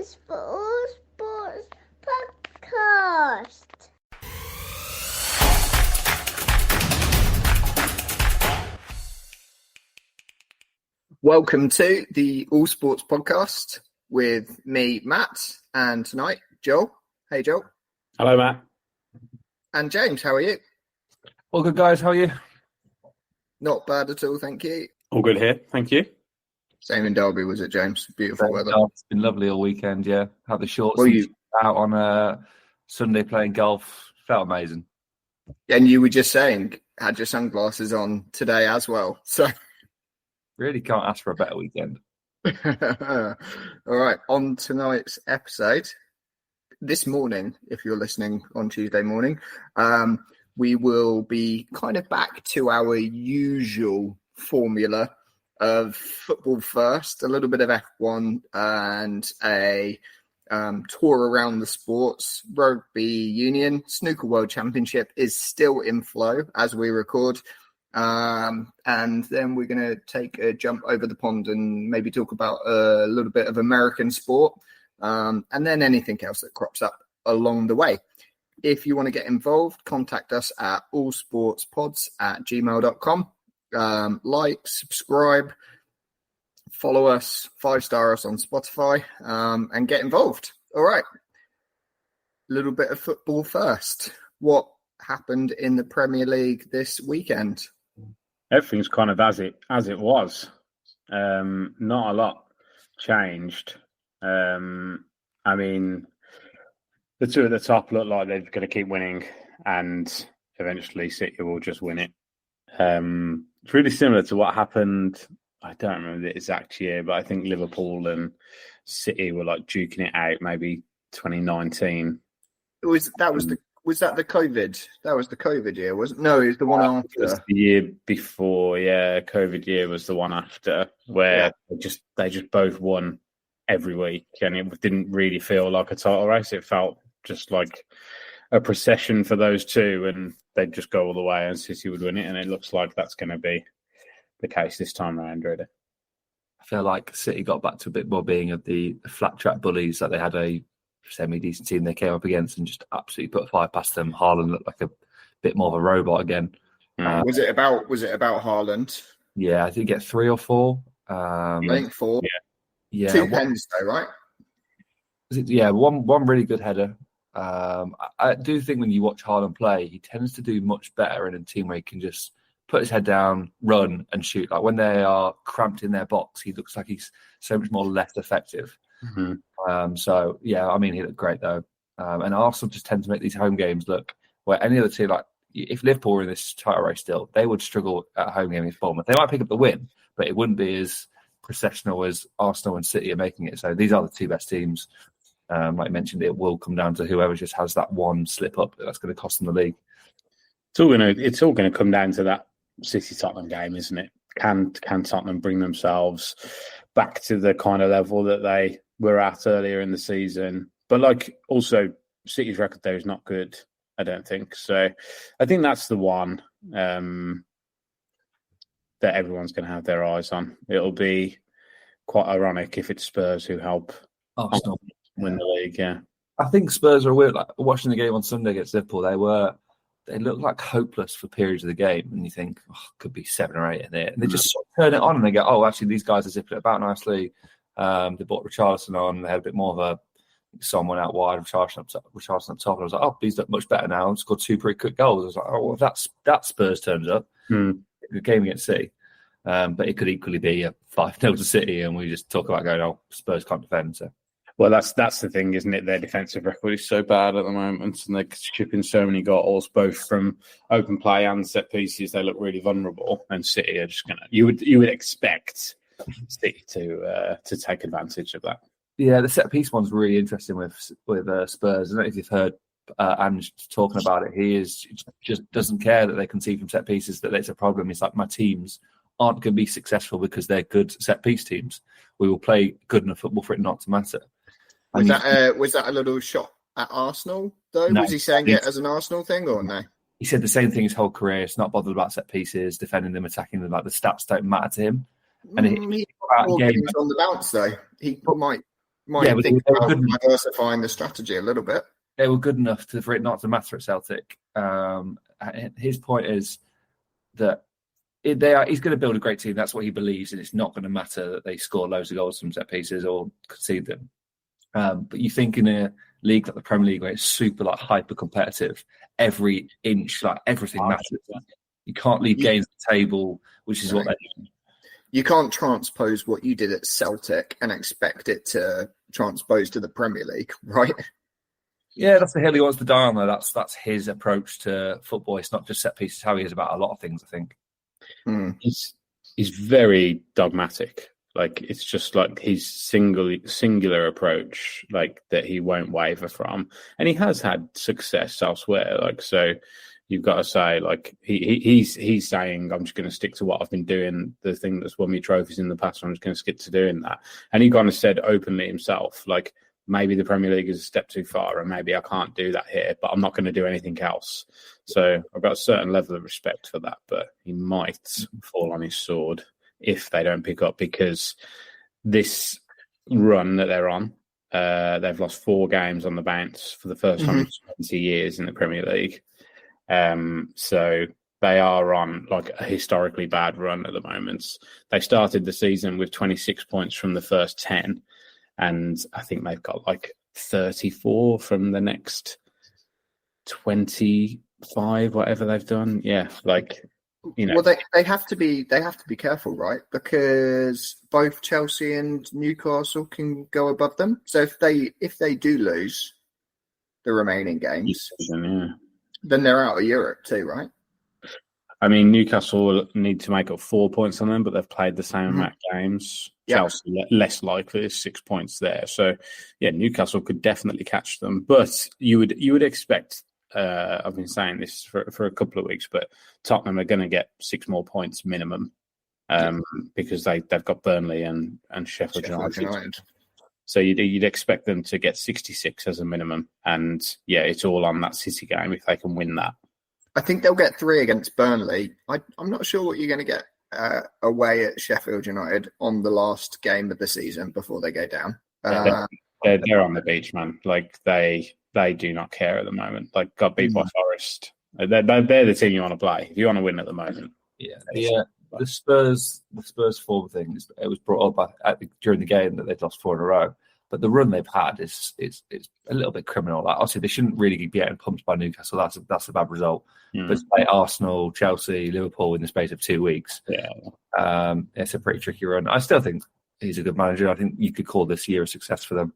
Sports for All Sports podcast. Welcome to the All Sports podcast with me, Matt, and tonight, Joel. Hey, Joel. Hello, Matt. And James, how are you? All good, guys. How are you? Not bad at all, thank you. All good here. Thank you. Same in Derby, was it, James? Beautiful weather. It's been lovely all weekend, yeah. Had the shorts out on a Sunday playing golf. Felt amazing. And you were just saying, had your sunglasses on today as well. So really can't ask for a better weekend. All right, on tonight's episode, this morning, if you're listening on Tuesday morning, we will be kind of back to our usual formula of football first, a little bit of F1 and a tour around the sports. Rugby Union Snooker World Championship is still in flow as we record. And then we're going to take a jump over the pond and maybe talk about a little bit of American sport, and then anything else that crops up along the way. If you want to get involved, contact us at allsportspods@gmail.com. Like, subscribe, follow us, 5-star us on Spotify, and get involved. All right. A little bit of football first. What happened in the Premier League this weekend? Everything's kind of as it was. Not a lot changed. I mean, the two at the top look like they're going to keep winning, and eventually City will just win it. It's really similar to what happened. I don't remember the exact year, but I think Liverpool and City were like duking it out. Maybe 2019. Was that the COVID? That was the COVID year, wasn't it? No, it was the one after. It was the year before, yeah. COVID year was the one after, where they just both won every week, and it didn't really feel like a title race. It felt just like a procession for those two, and they'd just go all the way, and City would win it. And it looks like that's going to be the case this time around, really. I feel like City got back to a bit more being of the flat track bullies that they had a semi-decent team they came up against and just absolutely put 5 past them. Haaland looked like a bit more of a robot again. Was it about Haaland? Yeah, I think he get 3 or 4. I think 4. Yeah. 2 pens though, right? One really good header. I do think when you watch Haaland play, he tends to do much better in a team where he can just put his head down, run and shoot. Like when they are cramped in their box, he looks like he's so much more less effective. Mm-hmm. He looked great though. And Arsenal just tend to make these home games look where any other team, like if Liverpool were in this title race still, they would struggle at home game against Bournemouth. They might pick up the win, but it wouldn't be as processional as Arsenal and City are making it. So these are the 2 best teams. Like you mentioned, it will come down to whoever just has that one slip up that's going to cost them the league. It's all going to come down to that City Tottenham game, isn't it? Can Tottenham bring themselves back to the kind of level that they were at earlier in the season? But like also City's record there is not good, I don't think. So I think that's the one that everyone's going to have their eyes on. It'll be quite ironic if it's Spurs who help Arsenal win the league. Yeah, I think Spurs are weird. Like watching the game on Sunday against Liverpool, they look like hopeless for periods of the game, and you think could be 7 or 8 in there, and they just sort of turn it on and they go, oh, actually these guys are zipping it about nicely. They brought Richarlison on. They had a bit more of someone out wide, Richarlison up top. And I was like, oh, he's done much better now. Scored 2 pretty quick goals. I was like, oh, well, if that Spurs turns up, the game against City. But it could equally be a 5-0 to City, and we just talk about going, oh, Spurs can't defend. So. Well, that's the thing, isn't it? Their defensive record is so bad at the moment, and they're shipping so many goals, both from open play and set pieces. They look really vulnerable, and City are just gonna. You would expect City to take advantage of that. Yeah, the set piece one's really interesting with Spurs. I don't know if you've heard Ange talking about it. He just doesn't care that they concede from set pieces. That it's a problem. It's like my teams aren't going to be successful because they're good set piece teams. We will play good enough football for it not to matter. Was that a little shot at Arsenal, though? No, was he saying it as an Arsenal thing or no? He said the same thing his whole career. It's not bothered about set pieces, defending them, attacking them. Like the stats don't matter to him. And he games on the bounce, though. He might Might Yeah, but think they were about good. diversifying the strategy a little bit. They were good enough for it not to matter at Celtic. His point is that he's going to build a great team. That's what he believes, and it's not going to matter that they score loads of goals from set pieces or concede them. But you think in a league like the Premier League, where it's super hyper competitive, every inch, everything matters. You can't leave games at the table, which is what they do. You can't transpose what you did at Celtic and expect it to transpose to the Premier League, right? Yeah, that's the hill he wants to die on, though. That's his approach to football. It's not just set pieces, how he is about a lot of things, I think. He's very dogmatic. It's just his singular approach, that he won't waver from. And he has had success elsewhere. So you've got to say, he's saying, I'm just going to stick to what I've been doing, the thing that's won me trophies in the past. I'm just going to stick to doing that. And he kind of said openly himself, maybe the Premier League is a step too far and maybe I can't do that here, but I'm not going to do anything else. So I've got a certain level of respect for that, but he might fall on his sword if they don't pick up, because this run that they're on, they've lost 4 games on the bounce for the first time in 20 years in the Premier League. So they are on a historically bad run at the moment. They started the season with 26 points from the first 10, and I think they've got 34 from the next 25, whatever they've done. Yeah, Well, they have to be careful, right? Because both Chelsea and Newcastle can go above them. So if they do lose the remaining games, then they're out of Europe too, right? I mean, Newcastle will need to make up 4 points on them, but they've played the same amount of games. Yep. Chelsea, less likely, 6 points there. So, yeah, Newcastle could definitely catch them. But you would expect, I've been saying this for a couple of weeks, but Tottenham are going to get 6 more points minimum because they've got Burnley and Sheffield United. So you'd expect them to get 66 as a minimum. And, yeah, it's all on that City game if they can win that. I think they'll get 3 against Burnley. I'm not sure what you're going to get away at Sheffield United on the last game of the season before they go down. They're on the beach, man. They do not care at the moment. Got beat by Forest. They're the team you want to play if you want to win at the moment. Yeah. The Spurs form thing, it was brought up during the game that they'd lost 4 in a row. But the run they've had is a little bit criminal. Obviously, they shouldn't really be getting pumped by Newcastle. That's a bad result. But to play Arsenal, Chelsea, Liverpool in the space of 2 weeks, it's a pretty tricky run. I still think he's a good manager. I think you could call this year a success for them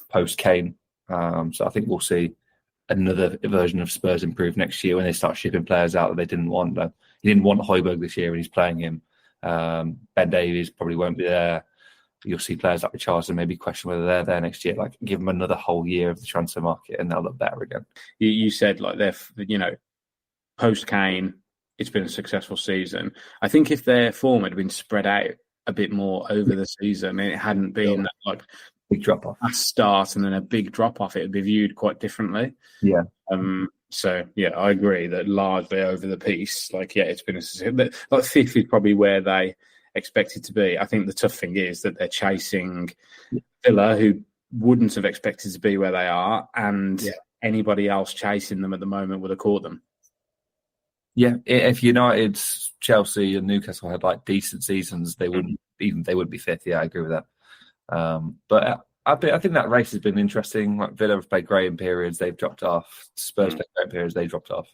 post Kane. So I think we'll see another version of Spurs improve next year when they start shipping players out that they didn't want. He didn't want Højbjerg this year and he's playing him. Ben Davies probably won't be there. You'll see players like Richarlison maybe question whether they're there next year. Give them another whole year of the transfer market and they'll look better again. You said they're, post Kane, it's been a successful season. I think if their form had been spread out a bit more over the season and it hadn't been big drop off, a start and then a big drop off, it would be viewed quite differently. Yeah. So yeah, I agree that largely over the piece, it's been a success. Fifth is probably where they expected to be. I think the tough thing is that they're chasing Villa, who wouldn't have expected to be where they are, and anybody else chasing them at the moment would have caught them. Yeah, if United, Chelsea, and Newcastle had decent seasons, they wouldn't be fifth. Yeah, I agree with that. But I think that race has been interesting. Villa have played great in periods, they've dropped off. Spurs played great in periods, they dropped off.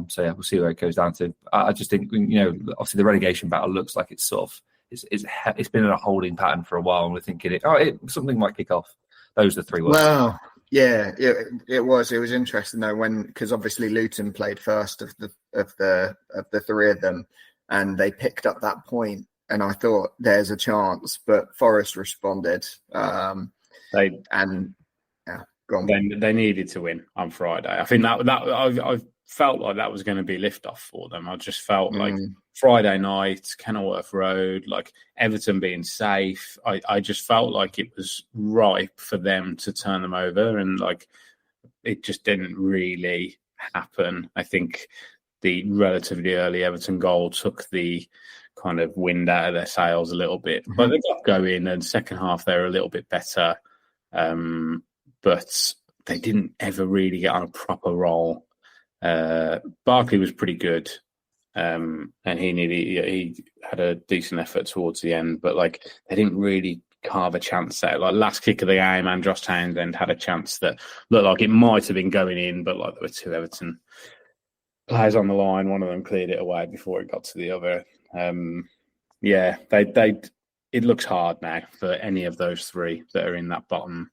So yeah, we'll see where it goes down to. I just think obviously the relegation battle looks like it's it's been in a holding pattern for a while, and we're thinking something might kick off. Those are the 3 words. Well, yeah, it was interesting though because obviously Luton played first of the 3 of them, and they picked up that point, and I thought there's a chance, but Forest responded. They needed to win on Friday. I think that I've felt like that was going to be lift-off for them. I just felt like Friday night, Kenilworth Road, Everton being safe. I just felt like it was ripe for them to turn them over, and it just didn't really happen. I think the relatively early Everton goal took the kind of wind out of their sails a little bit. But they got going, and second half they were a little bit better. But they didn't ever really get on a proper roll. Barkley was pretty good, and he had a decent effort towards the end, but like they didn't really carve a chance out. Like last kick of the game, and Josh Townsend had a chance that looked like it might have been going in, but like there were two Everton players on the line. One of them cleared it away before it got to the other. It looks hard now for any of those three that are in that bottom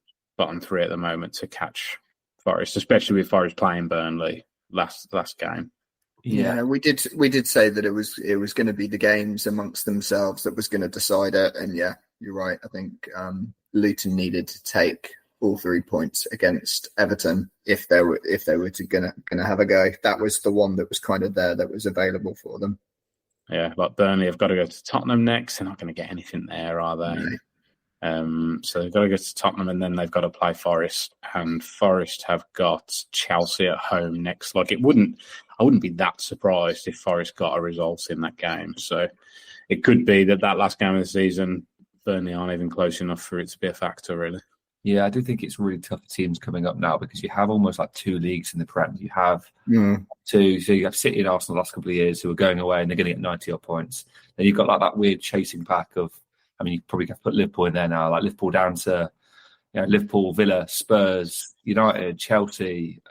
three at the moment to catch Forest, especially with Forest playing Burnley last game. Yeah, we did say that it was going to be the games amongst themselves that was going to decide it, and yeah, you're right. I think Luton needed to take all 3 points against Everton if they were gonna have a go. That was the one that was kind of there that was available for them. Yeah, like Burnley have got to go to Tottenham next. They're not going to get anything there, are they? No. So they've got to go to Tottenham, and then they've got to play Forest. And Forest have got Chelsea at home next. Like I wouldn't be that surprised if Forest got a result in that game. So it could be that last game of the season, Burnley aren't even close enough for it to be a factor, really. Yeah, I do think it's really tough for teams coming up now because you have almost like 2 leagues in the Prem. You have two, so you have City and Arsenal the last couple of years who are going away and they're going to get 90 odd points. Then you've got like that weird chasing pack of, I mean, you probably have to put Liverpool in there now, like Liverpool down to Liverpool, Villa, Spurs, United, Chelsea,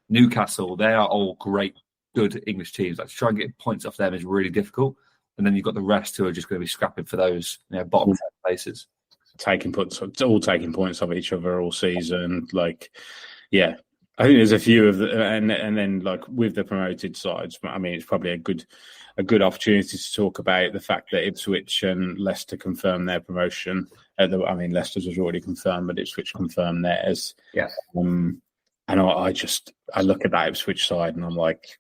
Newcastle. They are all great, good English teams. Like to try and get points off them is really difficult. And then you've got the rest who are just going to be scrapping for those bottom 10 places. Taking points off each other all season. Like, yeah, I think there's a few of the, and then like with the promoted sides, I mean, it's probably a good opportunity to talk about the fact that Ipswich and Leicester confirmed their promotion. I mean, Leicester's was already confirmed, but Ipswich confirmed theirs. Yeah. And I look at that Ipswich side and I'm like,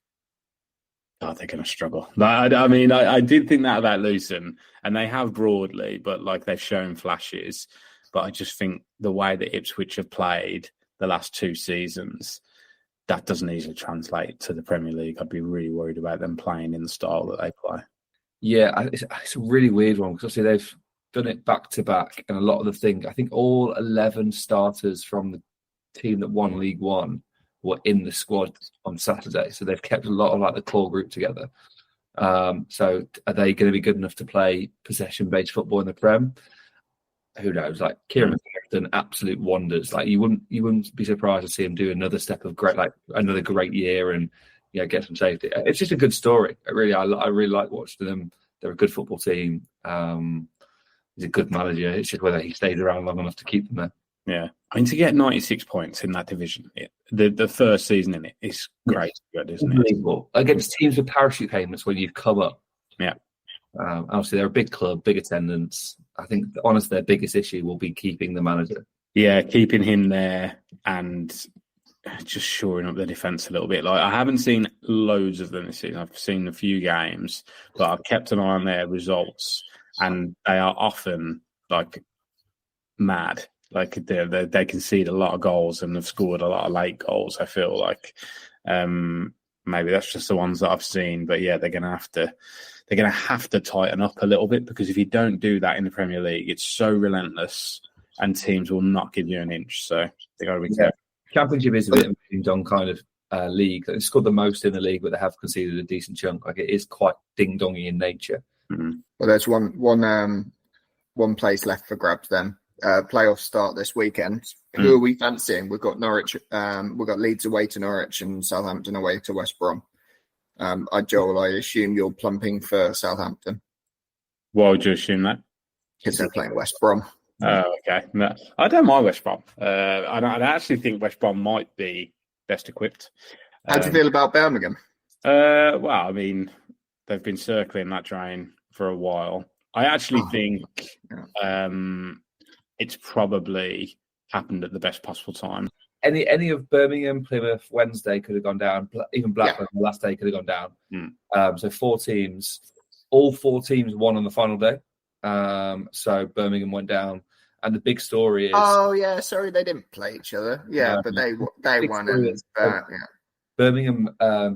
God, they're going to struggle. I mean, I did think that about Luton, and they have broadly, but like they've shown flashes. But I just think the way that Ipswich have played the last 2 seasons, that doesn't easily translate to the Premier League. I'd be really worried about them playing in the style that they play. Yeah, it's a really weird one because obviously they've done it back to back, and a lot of the things, I think all 11 starters from the team that won League One were in the squad on Saturday. So they've kept a lot of like the core group together. So are they going to be good enough to play possession-based football in the Prem? Who knows? Like Kieran McCarthy's done absolute wonders. Like you wouldn't be surprised to see him do another step of great, like another great year and get some safety. It's just a good story. I really like watching them. They're a good football team. He's a good manager. It's just whether he stays around long enough to keep them there. Yeah, I mean, to get 96 points in that division, the first season in it is great, good, isn't it? Against teams with parachute payments when you've come up. Yeah. Obviously, they're a big club, big attendance. I think, honestly, their biggest issue will be keeping the manager. Yeah, keeping him there and just shoring up the defence a little bit. Like I haven't seen loads of them this season. I've seen a few games, but I've kept an eye on their results, and they are often like mad. Like they concede a lot of goals and have scored a lot of late goals. I feel like maybe that's just the ones that I've seen. But yeah, they're going to have to tighten up a little bit because if you don't do that in the Premier League, it's so relentless and teams will not give you an inch. So they got to be careful. Championship is a bit of a ding-dong kind of league. They've scored the most in the league, but they have conceded a decent chunk. Like it is quite ding-dongy in nature. Mm-hmm. Well, there's one place left for grabs then. Playoffs start this weekend. Who are we fancying? We've got Norwich. We've got Leeds away to Norwich and Southampton away to West Brom. Joel, I assume you're plumping for Southampton. Why would you assume that? Because they're playing West Brom. Oh, okay. No, I don't mind West Brom. I actually think West Brom might be best equipped. How do you feel about Birmingham? Well, I mean, they've been circling that train for a while. I actually think it's probably happened at the best possible time. Any of Birmingham, Plymouth, Wednesday could have gone down. Even Blackburn, the last day could have gone down. So 4 teams. All 4 teams won on the final day. So Birmingham went down. And the big story is... Oh, yeah, sorry, they didn't play each other. Yeah, but they won. And, Birmingham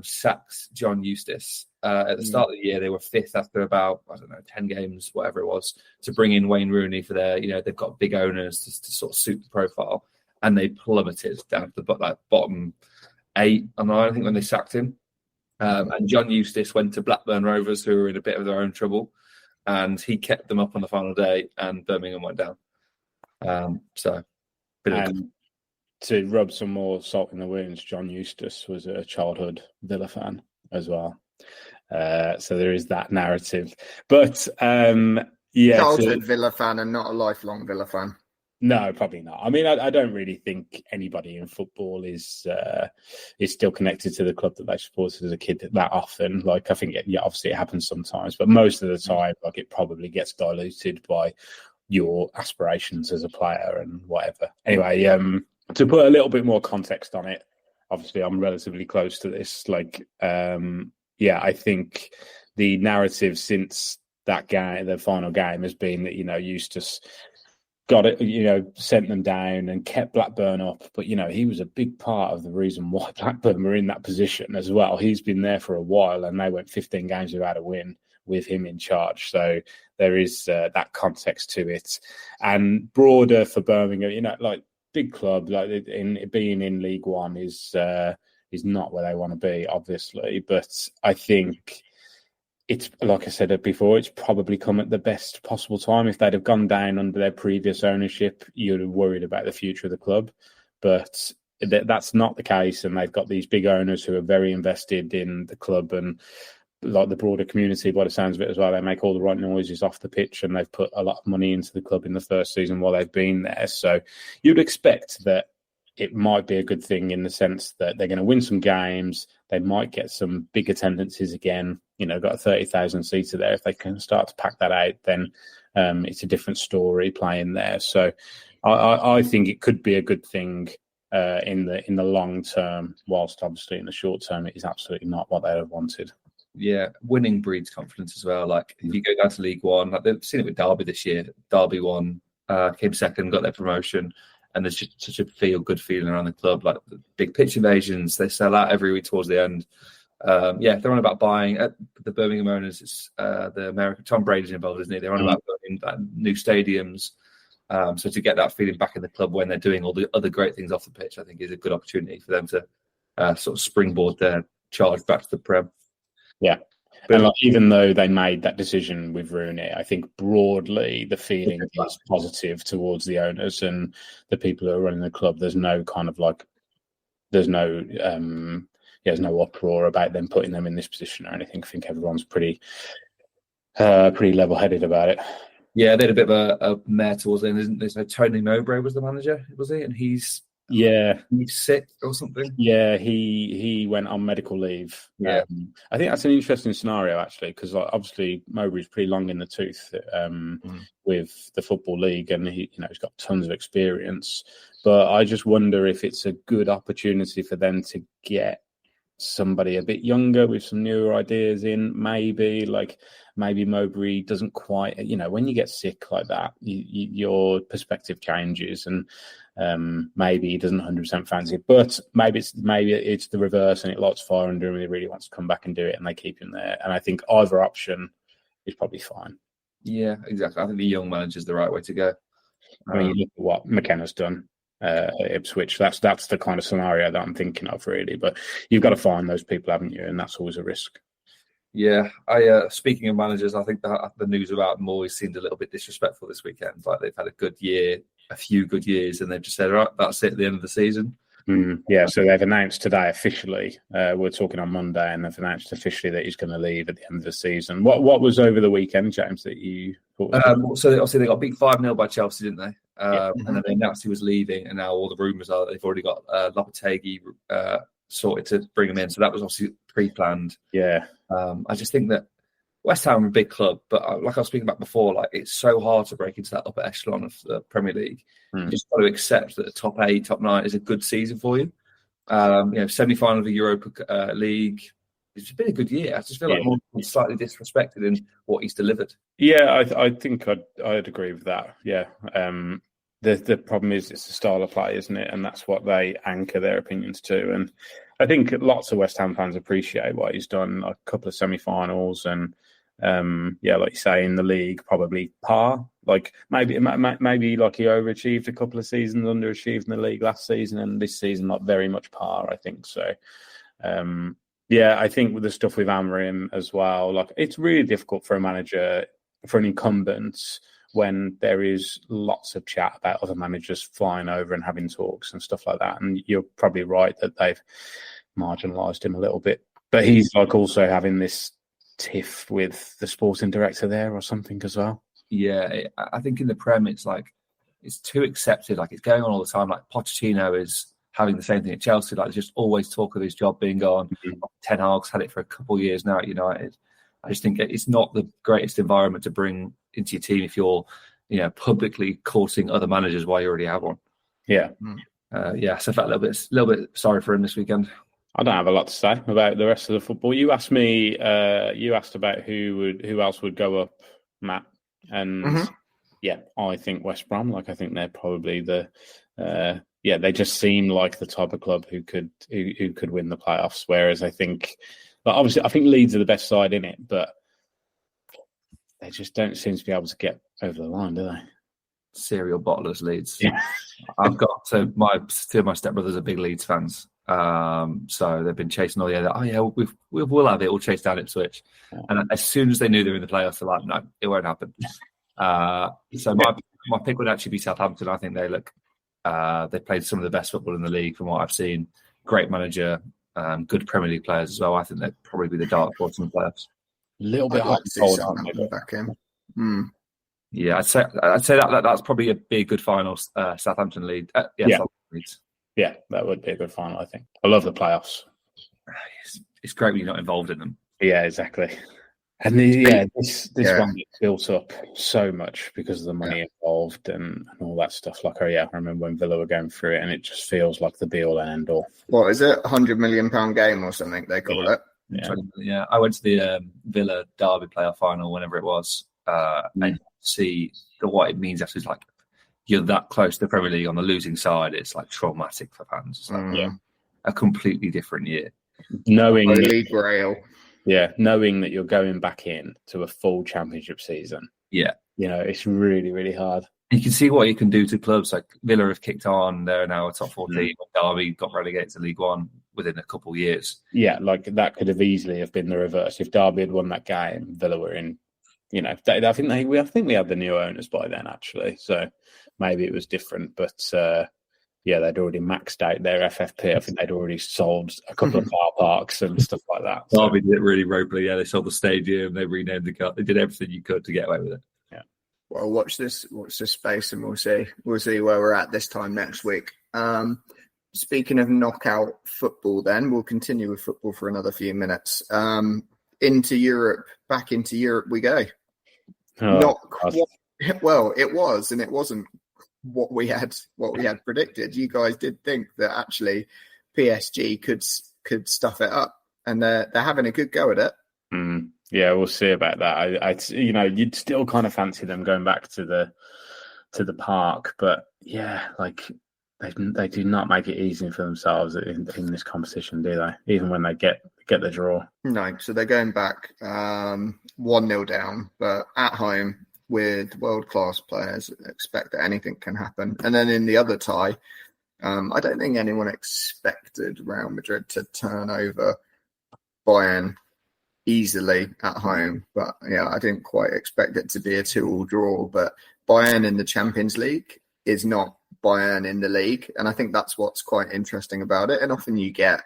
sacks John Eustace. at the start of the year, they were 5th after about, 10 games, whatever it was, to bring in Wayne Rooney for their, they've got big owners to sort of suit the profile. And they plummeted down to the bottom 8 or 9, I think, when they sacked him. And John Eustace went to Blackburn Rovers, who were in a bit of their own trouble. And he kept them up on the final day, and Birmingham went down. To rub some more salt in the wounds, John Eustace was a childhood Villa fan as well. So there is that narrative. But childhood Villa fan and not a lifelong Villa fan. No, probably not. I mean, I don't really think anybody in football is still connected to the club that they supported as a kid that often. Like, I think, obviously it happens sometimes, but most of the time, like, it probably gets diluted by your aspirations as a player and whatever. Anyway, to put a little bit more context on it, obviously I'm relatively close to this. Like, I think the narrative since that game, the final game, has been that, Eustace got it, sent them down and kept Blackburn up. But, he was a big part of the reason why Blackburn were in that position as well. He's been there for a while, and they went 15 games without a win with him in charge. So there is that context to it. And broader for Birmingham, like, big club, like being in League One is not where they want to be, obviously. But I think it's, like I said before, it's probably come at the best possible time. If they'd have gone down under their previous ownership, you'd have worried about the future of the club. But that's not the case, and they've got these big owners who are very invested in the club and, like, the broader community, by the sounds of it as well. They make all the right noises off the pitch, and they've put a lot of money into the club in the first season while they've been there. So you'd expect that it might be a good thing in the sense that they're going to win some games. They might get some big attendances again. Got a 30,000 seater there. If they can start to pack that out, then it's a different story playing there. So I think it could be a good thing in the long term, whilst obviously in the short term it is absolutely not what they have wanted. Yeah, winning breeds confidence as well. Like, if you go down to League One, like they've seen it with Derby this year. Derby won, came second, got their promotion, and there's just such a good feeling around the club. Like, the big pitch invasions, they sell out every week towards the end. They're on about buying the Birmingham owners. It's the American Tom Brady's involved, isn't he? They're on about building new stadiums. So to get that feeling back in the club when they're doing all the other great things off the pitch, I think is a good opportunity for them to sort of springboard their charge back to the Prem. Yeah. But even though they made that decision with Rooney, I think broadly the feeling is positive towards the owners and the people who are running the club. There's no uproar about them putting them in this position or anything. I think everyone's pretty level-headed about it. Yeah, they had a bit of a mare towards the end, isn't there? So Tony Mowbray was the manager, was he? And he's sick or something. Yeah, he went on medical leave. Yeah, I think that's an interesting scenario actually, because obviously Mowbray's pretty long in the tooth with the Football League, and he's got tons of experience. But I just wonder if it's a good opportunity for them to get somebody a bit younger with some newer ideas in. Maybe Mowbray doesn't quite, when you get sick like that, your perspective changes, and maybe he doesn't 100% fancy it. But maybe it's the reverse, and it lights fire under him and he really wants to come back and do it, and they keep him there. And I think either option is probably fine. Yeah, exactly. I think the young manager's the right way to go. I mean, you look at what McKenna's done at Ipswich. That's the kind of scenario that I'm thinking of, really. But you've got to find those people, haven't you? And that's always a risk. Yeah, speaking of managers, I think that the news about Moyes seemed a little bit disrespectful this weekend. Like, they've had a few good years, and they've just said, "All right, that's it at the end of the season." So they've announced today officially. We're talking on Monday, and they've announced officially that he's going to leave at the end of the season. What was over the weekend, James, that you thought? So obviously they got beat 5-0 by Chelsea, didn't they? And then they announced he was leaving, and now all the rumours are that they've already got Lopetegui sorted to bring him in. So that was obviously pre-planned. Yeah. I just think that West Ham are a big club, but like I was speaking about before, like, it's so hard to break into that upper echelon of the Premier League. You just got to accept that the top 8, top 9 is a good season for you. Semi-final of the Europa League. It's been a good year. I just feel like Morgan's slightly disrespected in what he's delivered. Yeah, I think I'd agree with that. Yeah. The problem is it's the style of play, isn't it? And that's what they anchor their opinions to. And I think lots of West Ham fans appreciate what he's done. Like a couple of semi-finals, and like you say, in the league, probably par. Like maybe like he overachieved a couple of seasons, underachieved in the league last season, and this season not very much par. I think so. I think with the stuff with Amorim as well, like it's really difficult for a manager, for an incumbent, when there is lots of chat about other managers flying over and having talks and stuff like that. And you're probably right that they've marginalised him a little bit. But he's like also having this tiff with the sporting director there or something as well. Yeah, I think in the Prem, it's like it's too accepted. Like it's going on all the time. Like Pochettino is having the same thing at Chelsea. Like there's just always talk of his job being gone. Mm-hmm. Ten Hag's had it for a couple of years now at United. I just think it's not the greatest environment to bring into your team if you're, publicly courting other managers while you already have one. Yeah. So I felt a little bit sorry for him this weekend. I don't have a lot to say about the rest of the football. You asked me. You asked about who else would go up, Matt, and I think West Brom. Like I think they're probably the. They just seem like the type of club who could win the playoffs. Whereas I think. But obviously, I think Leeds are the best side in it, but they just don't seem to be able to get over the line, do they? Serial bottlers, Leeds. Yeah. I've got two of my stepbrothers are big Leeds fans, so they've been chasing all the other. Oh yeah, we'll have it. We'll chase down Ipswich, and as soon as they knew they were in the playoffs, they're like, no, it won't happen. So my pick would actually be Southampton. I think they look. They played some of the best football in the league from what I've seen. Great manager. Good Premier League players as well. I think they'd probably be the dark horse in the playoffs. A little bit hard to hold on back in. Yeah, I'd say that's probably be a good final. Southampton lead. Southampton Leeds. Yeah, that would be a good final. I think. I love the playoffs. It's great when you're not involved in them. Yeah, exactly. And this one gets built up so much because of the money involved and all that stuff. Like, I remember when Villa were going through it, and it just feels like the be-all and end-all. What is it? £100 million game or something they call it? Yeah. I went to the Villa Derby playoff final, whenever it was, and see what it means after. Like you're that close to the Premier League on the losing side. It's like traumatic for fans. It's like a completely different year. Knowing league rail. Yeah, knowing that you're going back in to a full championship season. Yeah. It's really, really hard. You can see what you can do to clubs. Like Villa have kicked on. They're now a top 4 team. Derby got relegated to League One within a couple of years. Yeah, like that could have easily have been the reverse. If Derby had won that game, Villa were in, I think we had the new owners by then, actually. So maybe it was different. But they'd already maxed out their FFP. I think they'd already sold a couple of car parks and stuff like that. Derby did it really ropely. Yeah, they sold the stadium. They renamed the cup. They did everything you could to get away with it. Yeah. Well, watch this space, and we'll see where we're at this time next week. Speaking of knockout football, then we'll continue with football for another few minutes. Into Europe, back into Europe we go. Not quite, well, it was, and it wasn't what we had predicted. You guys did think that actually PSG could stuff it up, and they're having a good go at it. Yeah, we'll see about that. You'd still kind of fancy them going back to the park, but like they do not make it easy for themselves in this competition, do they? Even when they get the draw. No, so they're going back 1-0 down, but at home. With world-class players, expect that anything can happen. And then in the other tie, I don't think anyone expected Real Madrid to turn over Bayern easily at home. But I didn't quite expect it to be a 2-2 draw. But Bayern in the Champions League is not Bayern in the league. And I think that's what's quite interesting about it. And often you get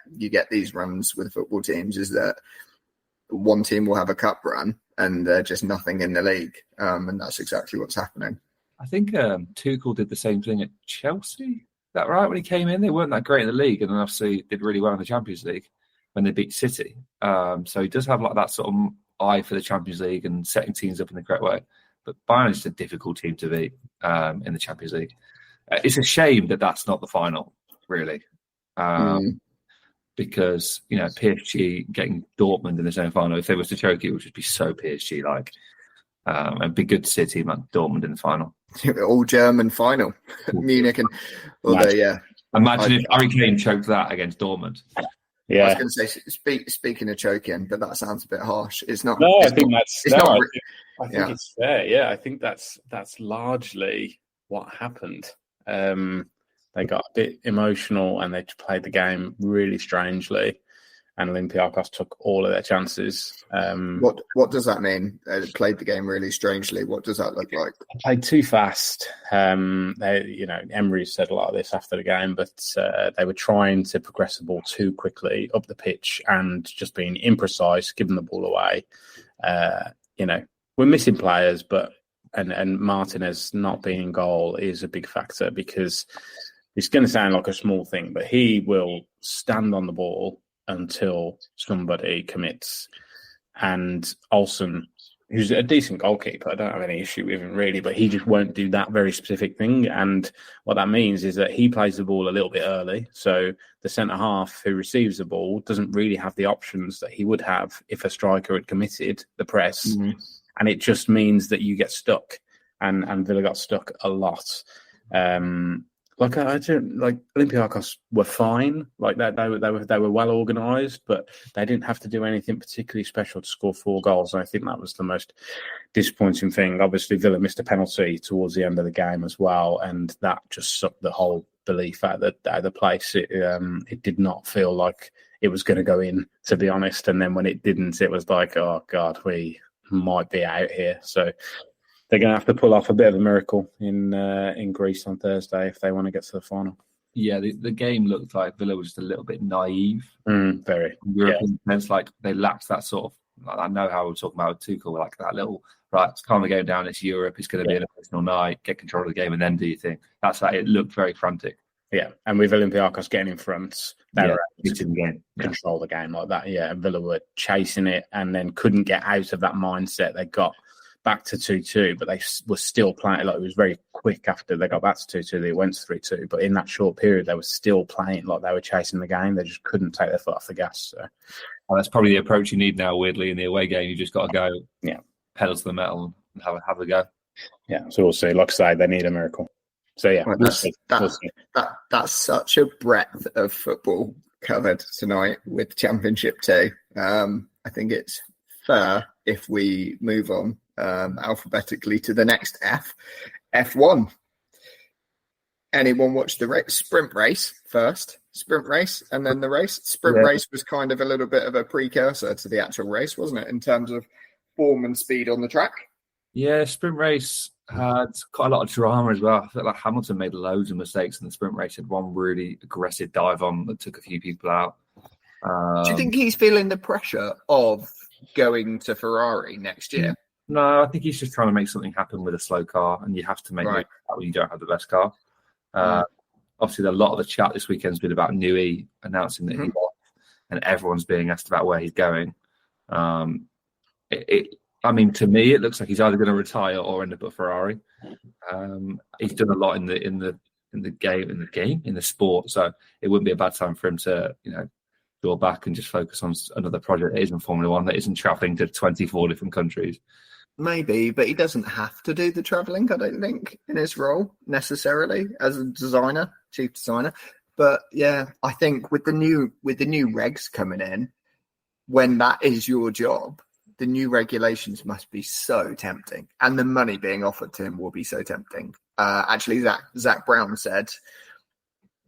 these runs with football teams is that one team will have a cup run and they're just nothing in the league. And that's exactly what's happening. I think Tuchel did the same thing at Chelsea. Is that right? When he came in, they weren't that great in the league, and then obviously did really well in the Champions League when they beat City. So he does have like that sort of eye for the Champions League and setting teams up in the correct way. But Bayern is just a difficult team to beat in the Champions League. It's a shame that that's not the final, really. Because, PSG getting Dortmund in the semi-final, if they were to choke it, would just be so PSG-like. It'd be good to see a team like Dortmund in the final. All German final. Munich and... Imagine if Harry Kane choked that against Dortmund. I was Yeah. going to say, speaking of choking, but that sounds a bit harsh. It's not. No, I it's think not, that's it's no. not. I think Yeah. it's fair. Yeah, I think that's largely what happened. They got a bit emotional and they played the game really strangely, and Olympiacos took all of their chances. What does that mean? They played the game really strangely. What does that look like? Played too fast. Emery said a lot of this after the game, but they were trying to progress the ball too quickly up the pitch and just being imprecise, giving the ball away. We're missing players, but and Martinez not being in goal is a big factor because it's going to sound like a small thing, but he will stand on the ball until somebody commits. And Olsen, who's a decent goalkeeper, I don't have any issue with him really, but he just won't do that very specific thing. And what that means is that he plays the ball a little bit early. So the centre-half who receives the ball doesn't really have the options that he would have if a striker had committed the press. Mm-hmm. And it just means that you get stuck. And Villa got stuck a lot. Olympiacos were fine, like that. They were well organised, but they didn't have to do anything particularly special to score 4 goals. And I think that was the most disappointing thing. Obviously, Villa missed a penalty towards the end of the game as well, and that just sucked the whole belief out of the place. It did not feel like it was going to go in, to be honest. And then when it didn't, it was like, oh God, we might be out here. So they're going to have to pull off a bit of a miracle in Greece on Thursday if they want to get to the final. Yeah, the game looked like Villa was just a little bit naive. Very. European sense, like they lacked that sort of, I know how we're talking about Tuchel, like that little, right, let's calm the game down, it's Europe, it's going to be an emotional night, get control of the game and then do your thing. That's like, it looked very frantic. Yeah, and with Olympiacos getting in front, they were able to control the game like that. Yeah, and Villa were chasing it and then couldn't get out of that mindset. They got back to 2-2, but they were still playing. Like, it was very quick after they got back to 2-2. They went to 3-2, but in that short period, they were still playing like they were chasing the game. They just couldn't take their foot off the gas. So that's probably the approach you need now. Weirdly, in the away game, you just got to go, pedal to the metal and have a go. Yeah, so we'll see. Like I say, they need a miracle. So yeah, that's such a breadth of football covered tonight with Championship 2. I think it's fair if we move on alphabetically to the next F1. Anyone watch the sprint race first? Sprint race and then the race. Sprint race was kind of a little bit of a precursor to the actual race, wasn't it, in terms of form and speed on the track? Yeah, sprint race had quite a lot of drama as well. I felt like Hamilton made loads of mistakes in the sprint race. Had one really aggressive dive on that took a few people out. Do you think he's feeling the pressure of going to Ferrari next year? No, I think he's just trying to make something happen with a slow car, and you have to make it when you don't have the best car. Obviously, a lot of the chat this weekend's been about Newey announcing that he's off, and everyone's being asked about where he's going. I mean, to me, it looks like he's either going to retire or end up at Ferrari. He's done a lot in the sport, so it wouldn't be a bad time for him to, draw back and just focus on another project that isn't Formula One, that isn't traveling to 24 different countries. Maybe, but he doesn't have to do the traveling, I don't think, in his role necessarily as a designer, chief designer. But yeah, I think with the new regs coming in, when that is your job, the new regulations must be so tempting, and the money being offered to him will be so tempting. Actually, Zach Brown said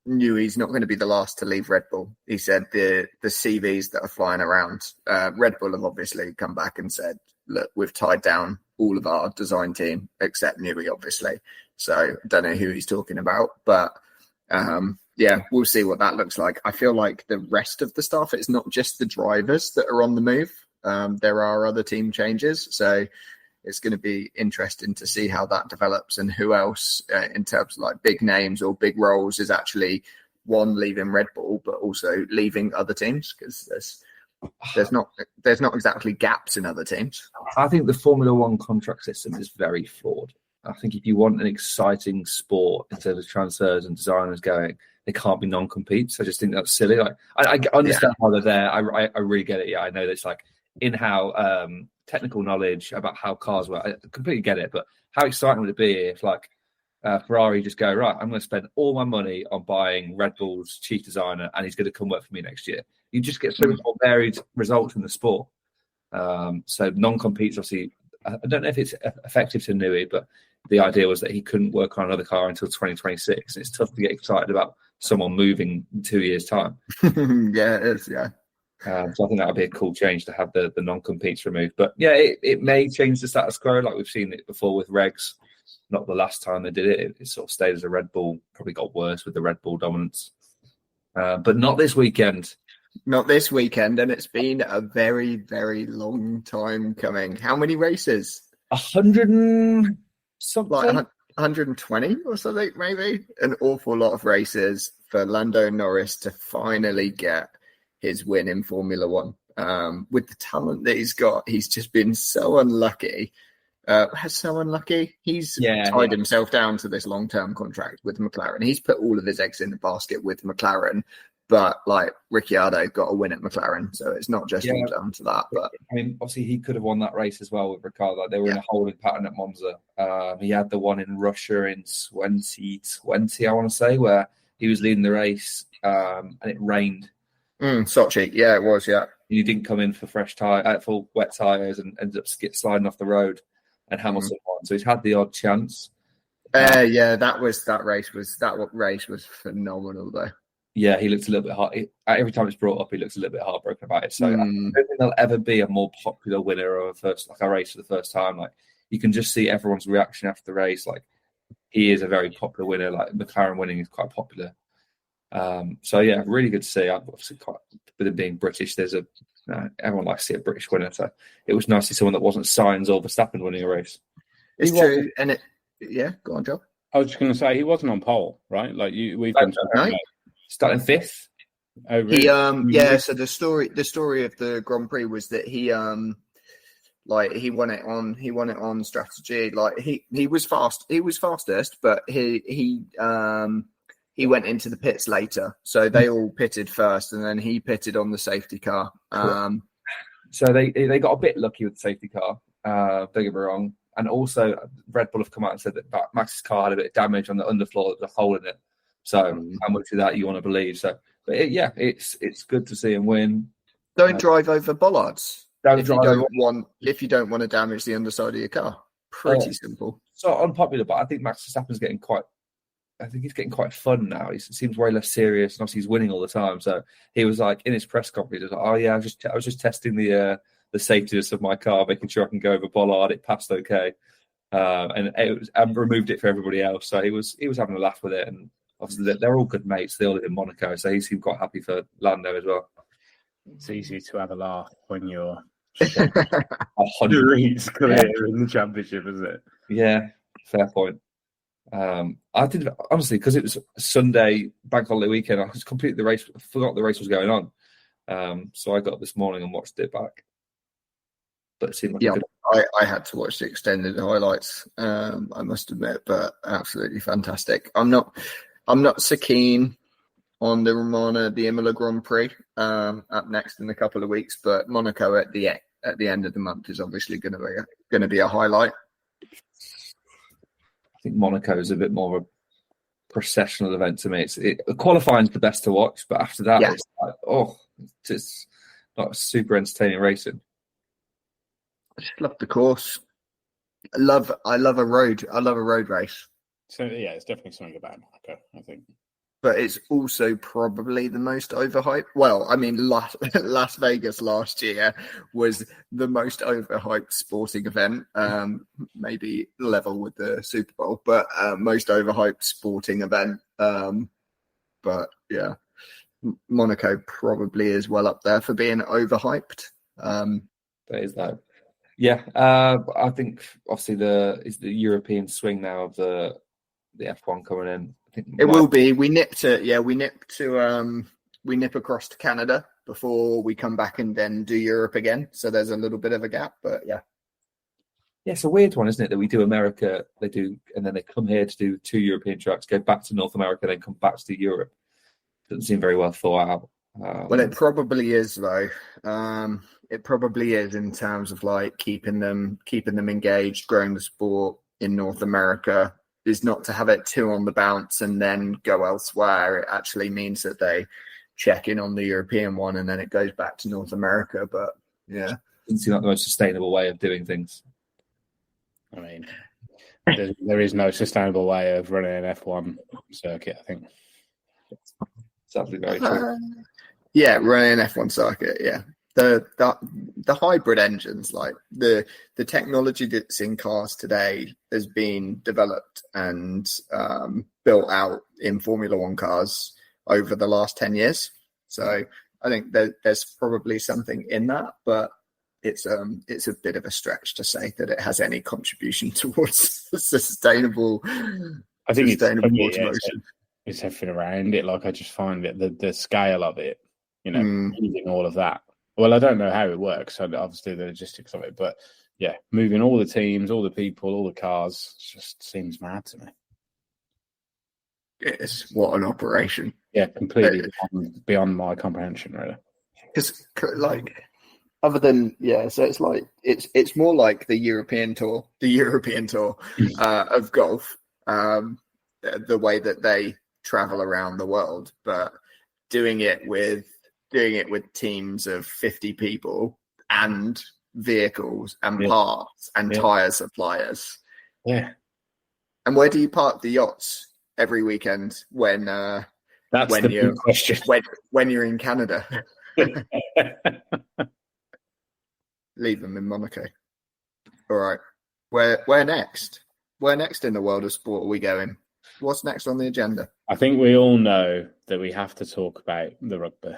Newey's not going to be the last to leave Red Bull. He said the CVs that are flying around, Red Bull have obviously come back and said, look, we've tied down all of our design team except Newey, obviously. So I don't know who he's talking about, but we'll see what that looks like. I feel like the rest of the staff, it's not just the drivers that are on the move. There are other team changes, so it's going to be interesting to see how that develops and who else, in terms of like big names or big roles, is actually one leaving Red Bull, but also leaving other teams, because there's not exactly gaps in other teams. I think the Formula One contract system is very flawed. I think if you want an exciting sport in terms of transfers and designers going, they can't be non-competes. I just think that's silly. Like I understand how they're there. I really get it. Yeah, I know that it's like in-how technical knowledge about how cars work. I completely get it, but how exciting would it be if like Ferrari just go, right, I'm going to spend all my money on buying Red Bull's chief designer, and he's going to come work for me next year. You just get so much more varied results in the sport. So non-competes, obviously, I don't know if it's effective to Nui, but the idea was that he couldn't work on another car until 2026. And it's tough to get excited about someone moving in 2 years' time. Yeah, it is, yeah. So I think that would be a cool change to have the non-competes removed. But yeah, it may change the status quo, like we've seen it before with regs. Not the last time they did it. It sort of stayed as a Red Bull, probably got worse with the Red Bull dominance. But not this weekend. Not this weekend, and it's been a very, very long time coming. How many races? 100 and something? Like 120 or something, maybe? An awful lot of races for Lando Norris to finally get his win in Formula One. With the talent that he's got, he's just been so unlucky. He's tied himself down to this long-term contract with McLaren. He's put all of his eggs in the basket with McLaren, but like Ricciardo got a win at McLaren, so it's not just all down to that. But I mean, obviously he could have won that race as well with Ricciardo. Like, they were in a holding pattern at Monza. He had the one in Russia in 2020, I want to say, where he was leading the race and it rained. Sochi, yeah, it was, yeah. He didn't come in for full wet tyres and ended up sliding off the road. And Hamilton won, so he's had the odd chance. That race was phenomenal, though. Yeah, he looks a little bit hard. Every time it's brought up, he looks a little bit heartbroken about it. So I don't think there'll ever be a more popular winner of a race for the first time. Like, you can just see everyone's reaction after the race. Like, he is a very popular winner. Like, McLaren winning is quite popular. So yeah, really good to see. Obviously, with him being British, everyone likes to see a British winner. So it was nice to see someone that wasn't Sainz or Verstappen winning a race. It's true, and go on, Joe. I was just going to say he wasn't on pole, right? Like we've been starting fifth. Oh, really? So the story of the Grand Prix was that he won it on strategy. Like he was fastest, but he went into the pits later. So they all pitted first, and then he pitted on the safety car. So they got a bit lucky with the safety car. Don't get me wrong. And also, Red Bull have come out and said that Max's car had a bit of damage on the underfloor. There's a hole in it. So how much of that you want to believe? So, but it's good to see him win. Don't drive over bollards if you don't want to damage the underside of your car. Pretty simple. So unpopular, but I think Max Verstappen's getting quite fun now. He seems way less serious, and obviously he's winning all the time. So he was like in his press conference, he was like, "Oh yeah, I was just testing the safetiness of my car, making sure I can go over bollard. It passed okay, and I removed it for everybody else." So he was having a laugh with it, and obviously they're all good mates. They all live in Monaco, so he seemed quite happy for Lando as well. It's easy to have a laugh when you're 100 degrees clear in the championship, isn't it? Yeah, fair point. I did honestly, because it was Sunday bank holiday weekend. I was completely forgot the race was going on. So I got up this morning and watched it back. But it seemed like I had to watch the extended highlights. I must admit, but absolutely fantastic. I'm not so keen on the Imola Grand Prix up next in a couple of weeks, but Monaco at the end of the month is obviously going to be a highlight. I think Monaco is a bit more of a processional event to me. Qualifying is the best to watch, but after that, it's like, it's not super entertaining racing. I just love the course. I love a road race. So yeah, it's definitely something about Monaco, I think. But it's also probably the most overhyped. Well, I mean, Las Vegas last year was the most overhyped sporting event, maybe level with the Super Bowl, but most overhyped sporting event. But yeah, Monaco probably is well up there for being overhyped. That is that. Yeah, I think obviously it's the European swing now of the F1 coming in. It will be. We nip across to Canada before we come back and then do Europe again. So there's a little bit of a gap, but yeah. Yeah, it's a weird one, isn't it? That we do America, they do, and then they come here to do 2 European tracks, go back to North America, then come back to Europe. Doesn't seem very well thought out. Well, it probably is though. It probably is in terms of like keeping them engaged, growing the sport in North America. not to have it 2 on the bounce and then go elsewhere. It actually means that they check in on the European one and then it goes back to North America. But yeah, doesn't seem like the most sustainable way of doing things. I mean, there is no sustainable way of running an F1 circuit, I think. Sadly, very true. Yeah, running an F1 circuit, yeah. The hybrid engines, like the technology that's in cars today has been developed and built out in Formula One cars over the last 10 years. So I think there's probably something in that, but it's a bit of a stretch to say that it has any contribution towards sustainable. I think sustainable automotion. It's everything around it. Like I just find it the scale of it, using all of that. Well, I don't know how it works, and obviously the logistics of it, but yeah, moving all the teams, all the people, all the cars, just seems mad to me. It's what an operation. Yeah, completely beyond my comprehension, really. Because, like, other than so it's like it's more like the European tour of golf, the way that they travel around the world, but doing it with teams of 50 people and vehicles and parts and tire suppliers. Yeah. And where do you park the yachts every weekend when the big question. When you're in Canada? Leave them in Monaco. All right. Where next? Where next in the world of sport are we going? What's next on the agenda? I think we all know that we have to talk about the rugby.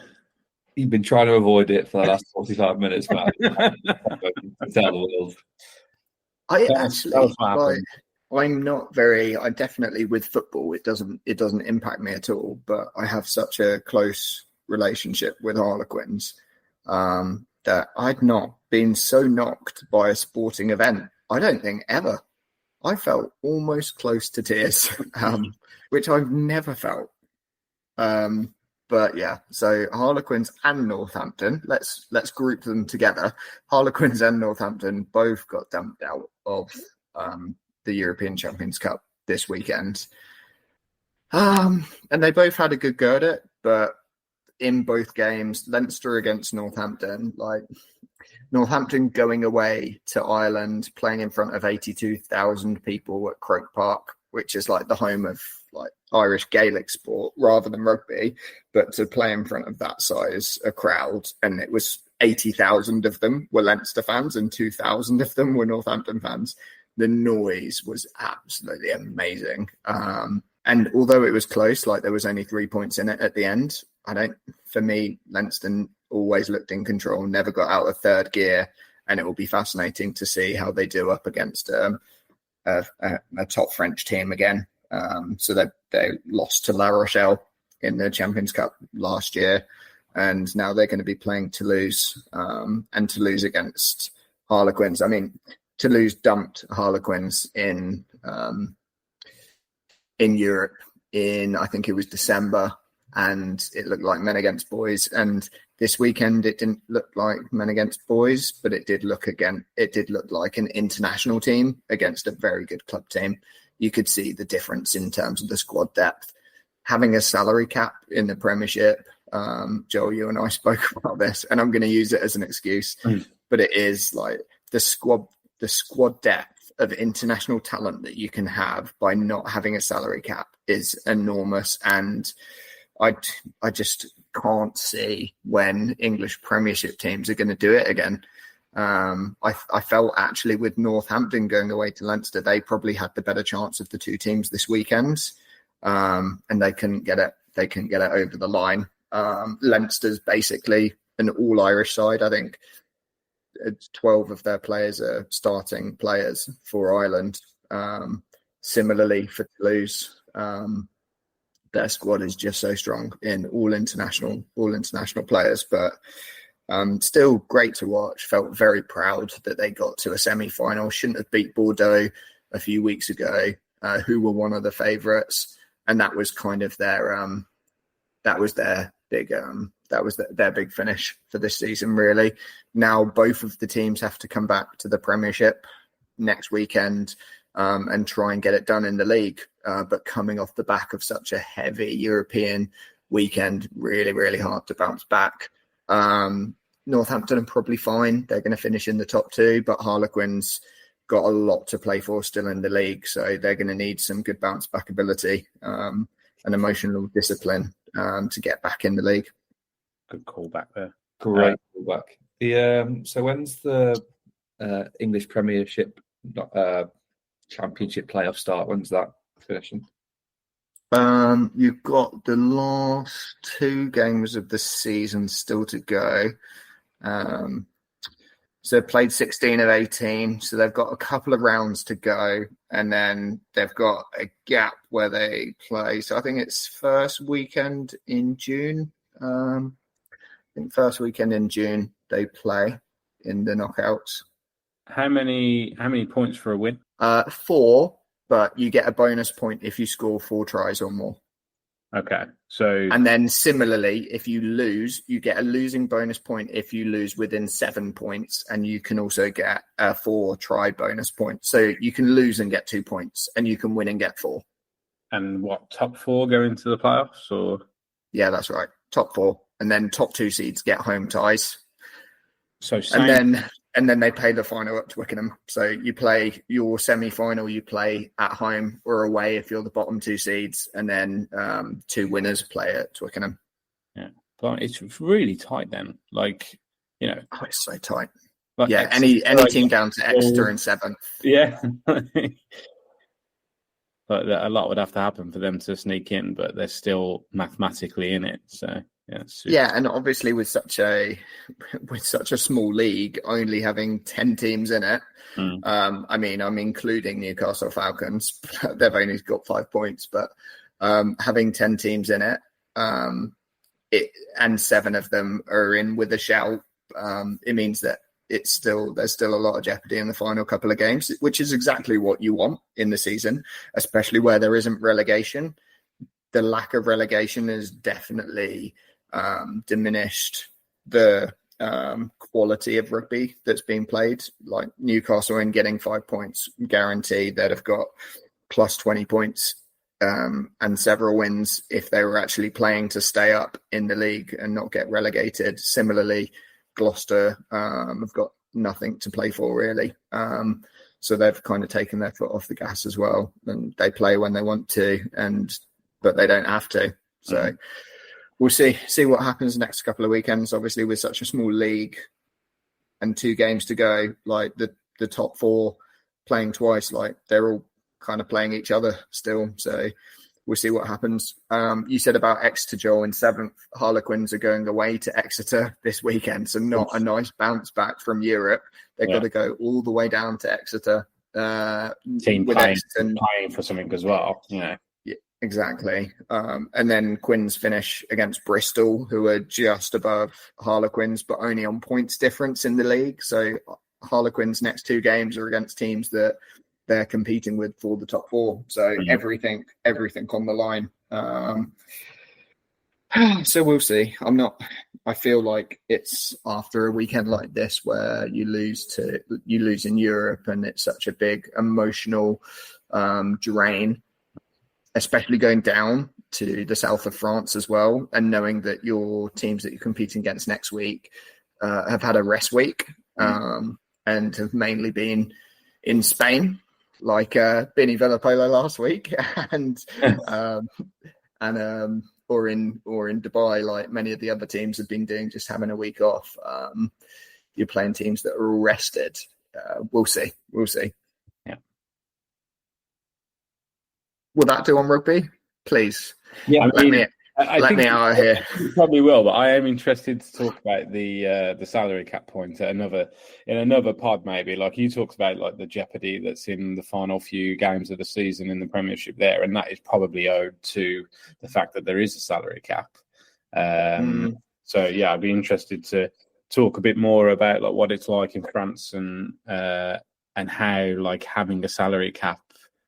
You've been trying to avoid it for the last 45 minutes, Matt. Tell the world. I'm not very. I definitely with football, it doesn't impact me at all. But I have such a close relationship with Harlequins that I'd not been so knocked by a sporting event. I don't think ever. I felt almost close to tears, which I've never felt. But yeah, so Harlequins and Northampton, let's group them together. Harlequins and Northampton both got dumped out of the European Champions Cup this weekend. And they both had a good go at it, but in both games, Leinster against Northampton, like Northampton going away to Ireland, playing in front of 82,000 people at Croke Park, which is like the home of like Irish Gaelic sport rather than rugby, but to play in front of that size a crowd, and it was 80,000 of them were Leinster fans and 2,000 of them were Northampton fans. The noise was absolutely amazing. And although it was close, like there was only 3 points in it at the end, for me, Leinster always looked in control, never got out of third gear, and it will be fascinating to see how they do up against a top French team again. So they lost to La Rochelle in the Champions Cup last year, and now they're going to be playing Toulouse, and Toulouse against Harlequins. I mean, Toulouse dumped Harlequins in Europe in, I think it was December, and it looked like men against boys. And this weekend, it didn't look like men against boys, but it did look like an international team against a very good club team. You could see the difference in terms of the squad depth. Having a salary cap in the Premiership, Joel, you and I spoke about this, and I'm going to use it as an excuse, but it is like the squad depth of international talent that you can have by not having a salary cap is enormous. And I just can't see when English Premiership teams are going to do it again. I felt actually with Northampton going away to Leinster, they probably had the better chance of the two teams this weekend, and they couldn't get it. They couldn't get it over the line. Leinster's basically an all-Irish side. I think 12 of their players are starting players for Ireland. Similarly for Toulouse, their squad is just so strong in all international players, but still great to watch. Felt very proud that they got to a semi-final. Shouldn't have beat Bordeaux a few weeks ago, who were one of the favourites, and that was kind of their big finish for this season. Really, now both of the teams have to come back to the Premiership next weekend. and try and get it done in the league. But coming off the back of such a heavy European weekend, really, really hard to bounce back. Northampton are probably fine. They're going to finish in the top 2, but Harlequins got a lot to play for still in the league. So they're going to need some good bounce back ability and emotional discipline to get back in the league. Good call back there. Great callback. So when's the English Premiership Championship playoff start? When's that finishing? You've got the last 2 games of the season still to go. So they've played 16 of 18, so they've got a couple of rounds to go, and then they've got a gap where they play. So I think it's first weekend in June. I think first weekend in June they play in the knockouts. How many points for a win? 4, but you get a bonus point if you score 4 tries or more. Okay, so and then similarly, if you lose, you get a losing bonus point if you lose within 7 points, and you can also get a 4 try bonus point. So you can lose and get 2 points, and you can win and get 4. And what, top 4 go into the playoffs, or? Yeah, that's right, top 4, and then top 2 seeds get home ties. So and then they play the final up to Twickenham. So you play your semi-final, you play at home or away if you're the bottom 2 seeds, and then 2 winners play at Twickenham. Yeah, but it's really tight then. Like, you know, it's so tight. Like yeah, any team down to Exeter in 7th. Yeah, but a lot would have to happen for them to sneak in, but they're still mathematically in it. So. Yeah, and obviously with such a small league, only having 10 teams in it. I mean, I'm including Newcastle Falcons. They've only got 5 points, but having 10 teams in it, and 7 of them are in with a shout. It means that there's still a lot of jeopardy in the final couple of games, which is exactly what you want in the season, especially where there isn't relegation. The lack of relegation has definitely diminished the quality of rugby that's being played. Like Newcastle in getting 5 points guaranteed, they'd have got plus 20 points and several wins if they were actually playing to stay up in the league and not get relegated. Similarly, Gloucester have got nothing to play for really. So they've kind of taken their foot off the gas as well, and they play when they want to, but they don't have to. So we'll see what happens next couple of weekends. Obviously, with such a small league and 2 games to go, like the top 4 playing twice, like they're all kind of playing each other still. So we'll see what happens. You said about Exeter, Joel, in 7th. Harlequins are going away to Exeter this weekend, so not a nice bounce back from Europe. They've got to go all the way down to Exeter. Team playing for something as well, you know. Exactly. And then Quins finish against Bristol, who are just above Harlequins, but only on points difference in the league. So Harlequins' next 2 games are against teams that they're competing with for the top 4. So everything on the line. So we'll see. I feel like it's after a weekend like this where you lose in Europe, and it's such a big emotional drain, especially going down to the south of France as well, and knowing that your teams that you're competing against next week have had a rest week and have mainly been in Spain, like Benny Villapolo last week, or in Dubai, like many of the other teams have been doing, just having a week off. You're playing teams that are all rested. We'll see. Yeah. Will that do on rugby? Please. Yeah, let me out of here. You probably will, but I am interested to talk about the salary cap point in another pod maybe. Like you talked about, like the jeopardy that's in the final few games of the season in the Premiership there, and that is probably owed to the fact that there is a salary cap. So yeah, I'd be interested to talk a bit more about like what it's like in France and how like having a salary cap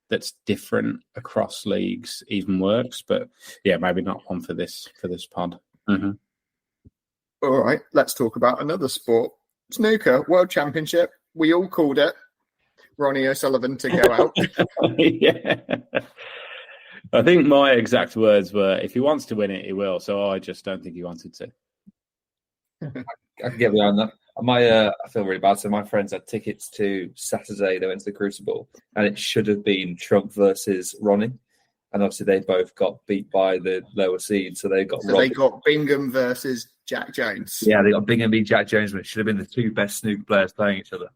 that's different across leagues even works. But yeah, maybe not one for this pod. All right, let's talk about another sport. Snooker World Championship. We all called it. Ronnie O'Sullivan to go out. Yeah. I think my exact words were, if he wants to win it, he will. So I just don't think he wanted to. I can get behind that. I feel really bad. So my friends had tickets to Saturday. They went to the Crucible, and it should have been Trump versus Ronnie. And obviously, they both got beat by the lower seed, so they got. So they got Bingham versus Jack Jones. Yeah, they got Bingham v Jack Jones, which should have been the two best snooker players playing each other.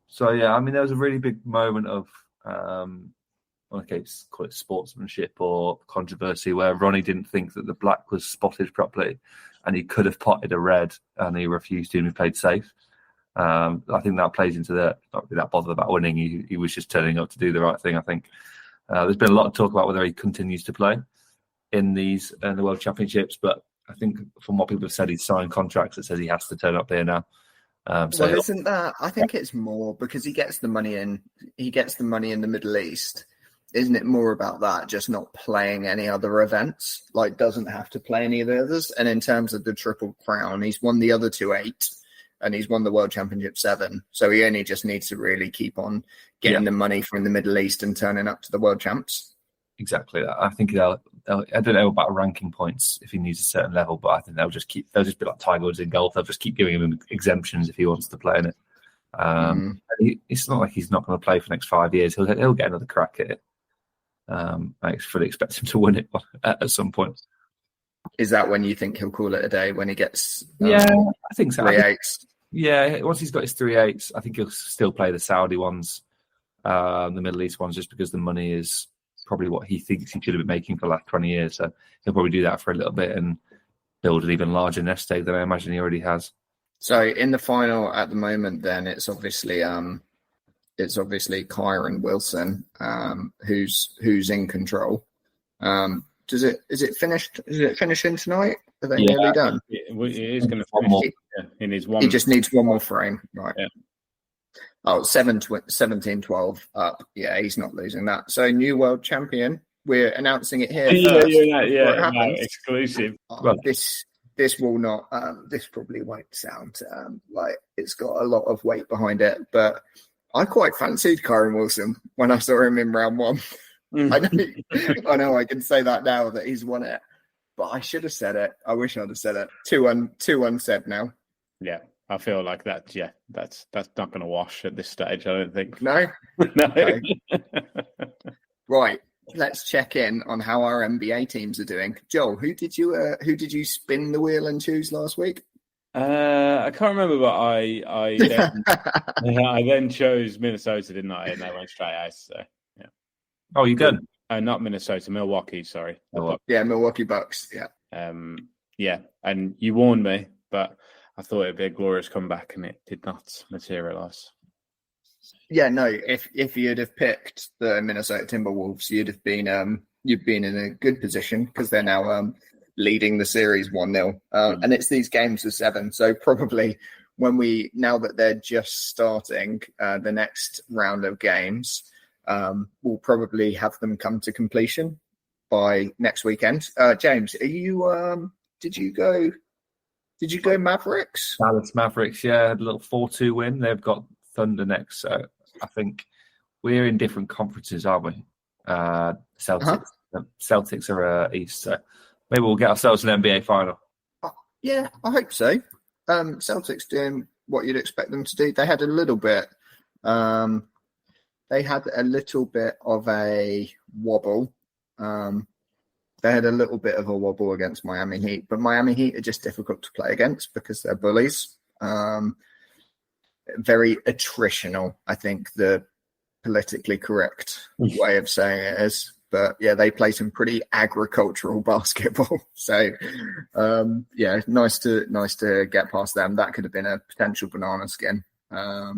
So yeah, I mean, there was a really big moment of, call it sportsmanship or controversy, where Ronnie didn't think that the black was spotted properly, and he could have potted a red, and he refused to, and he played safe. I think that plays into not really that bothered about winning. He was just turning up to do the right thing. I think there's been a lot of talk about whether he continues to play in the World Championships, but I think from what people have said, he's signed contracts that says he has to turn up here now. Well, isn't that? I think it's more because he gets the money in. He gets the money in the Middle East. Isn't it more about that? Just not playing any other events. Like, doesn't have to play any of the others. And in terms of the Triple Crown, he's won the other 8, and he's won the World Championship 7. So he only just needs to really keep on getting the money from the Middle East and turning up to the World Champs. Exactly that. I think I don't know about ranking points if he needs a certain level, but I think they'll just be like Tiger Woods in golf. They'll just keep giving him exemptions if he wants to play in it. It's not like he's not going to play for the next 5 years. He'll get another crack at it. I fully expect him to win it at some point. Is that when you think he'll call it a day, when he gets I think so. 3/8? Yeah, once he's got his 3/8, I think he'll still play the Saudi ones, the Middle East ones, just because the money is probably what he thinks he should have been making for the last 20 years. So he'll probably do that for a little bit and build an even larger nest egg than I imagine he already has. So in the final at the moment, then it's obviously Kyron Wilson who's in control. Is it finished? Is it finishing tonight? Are they nearly done? It is going to finish in his one. He just needs one more frame, right? Yeah. Oh, 17-12 up. Yeah, he's not losing that. So new world champion. We're announcing it here first. No, exclusive. This will not. This probably won't sound like it's got a lot of weight behind it, but I quite fancied Kyron Wilson when I saw him in round 1. I know I can say that now that he's won it, but I should have said it. I wish I'd have said it. 2-1 said now. Yeah, I feel like that. Yeah, that's not going to wash at this stage. I don't think. No. No. Okay. Right. Let's check in on how our NBA teams are doing. Joel, who did you spin the wheel and choose last week? I can't remember, but I then chose Minnesota, didn't I? And they went straight out. So yeah. Oh, you good? Not Minnesota, Milwaukee. Sorry. Yeah, Milwaukee Bucks. Yeah. Yeah, and you warned me, but I thought it'd be a glorious comeback, and it did not materialize. Yeah, no. If you'd have picked the Minnesota Timberwolves, you'd been in a good position because they're now leading the series 1-0, and it's these games of 7. So probably now that they're just starting the next round of games, we'll probably have them come to completion by next weekend. James, are you? Did you go Mavericks? Dallas Mavericks, yeah, had a little 4-2 win. They've got Thunder next, so I think we're in different conferences, aren't we? Celtics are East, so maybe we'll get ourselves an NBA final. Yeah, I hope so. Celtics doing what you'd expect them to do. They had a little bit. They had a little bit of a wobble. They had a little bit of a wobble against Miami Heat, but Miami Heat are just difficult to play against because they're bullies. Very attritional, I think the politically correct way of saying it is. But yeah, they play some pretty agricultural basketball. So yeah, nice to get past them. That could have been a potential banana skin. But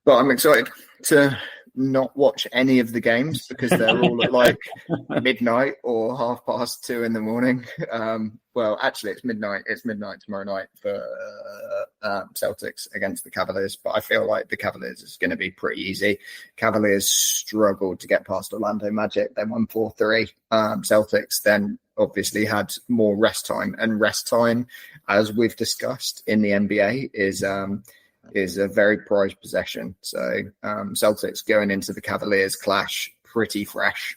I'm excited to not watch any of the games because they're all at like midnight or 2:30 in the morning. Well, actually, it's midnight. It's midnight tomorrow night for Celtics against the Cavaliers. But I feel like the Cavaliers is going to be pretty easy. Cavaliers struggled to get past Orlando Magic. They won 4-3. Celtics then obviously had more rest time. And rest time, as we've discussed in the NBA, is is a very prized possession. So Celtics going into the Cavaliers clash pretty fresh.